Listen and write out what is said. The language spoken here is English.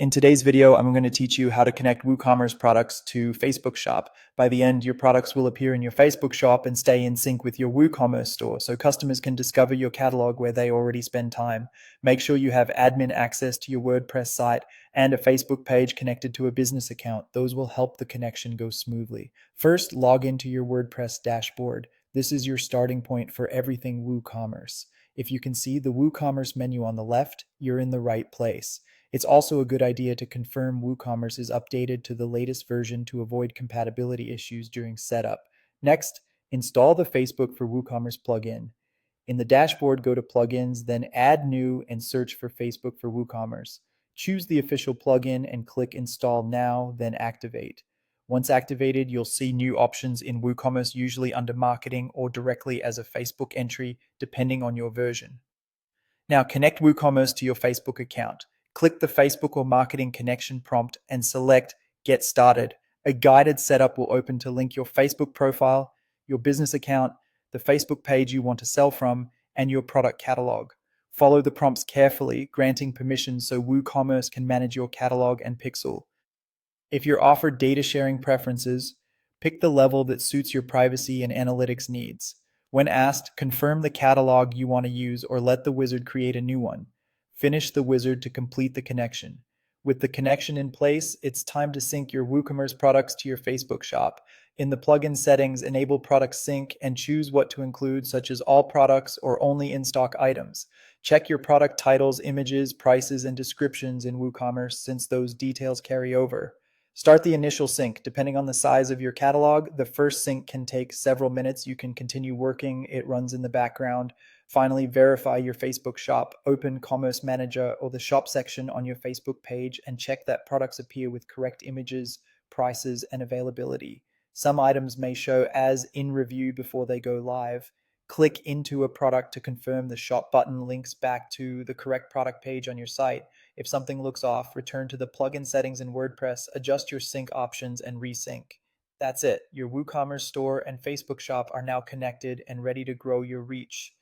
In today's video, I'm going to teach you how to connect WooCommerce products to Facebook Shop. By the end, your products will appear in your Facebook shop and stay in sync with your WooCommerce store, so customers can discover your catalog where they already spend time. Make sure you have admin access to your WordPress site and a Facebook page connected to a business account. Those will help the connection go smoothly. First, log into your WordPress dashboard. This is your starting point for everything WooCommerce. If you can see the WooCommerce menu on the left, you're in the right place. It's also a good idea to confirm WooCommerce is updated to the latest version to avoid compatibility issues during setup. Next, install the Facebook for WooCommerce plugin. In the dashboard, go to Plugins, then Add New and search for Facebook for WooCommerce. Choose the official plugin and click Install Now, then Activate. Once activated, you'll see new options in WooCommerce, usually under Marketing or directly as a Facebook entry, depending on your version. Now connect WooCommerce to your Facebook account. Click the Facebook or Marketing Connection prompt and select Get Started. A guided setup will open to link your Facebook profile, your business account, the Facebook page you want to sell from, and your product catalog. Follow the prompts carefully, granting permission so WooCommerce can manage your catalog and pixel. If you're offered data sharing preferences, pick the level that suits your privacy and analytics needs. When asked, confirm the catalog you want to use or let the wizard create a new one. Finish the wizard to complete the connection. With the connection in place, it's time to sync your WooCommerce products to your Facebook shop. In the plugin settings, enable product sync and choose what to include, such as all products or only in-stock items. Check your product titles, images, prices, and descriptions in WooCommerce since those details carry over. Start the initial sync. Depending on the size of your catalog, the first sync can take several minutes. You can continue working. It runs in the background. Finally, verify your Facebook shop. Open Commerce Manager or the shop section on your Facebook page and check that products appear with correct images, prices, and availability. Some items may show as in review before they go live. Click into a product to confirm the shop button links back to the correct product page on your site. If something looks off, return to the plugin settings in WordPress, adjust your sync options, and resync. That's it. Your WooCommerce store and Facebook shop are now connected and ready to grow your reach.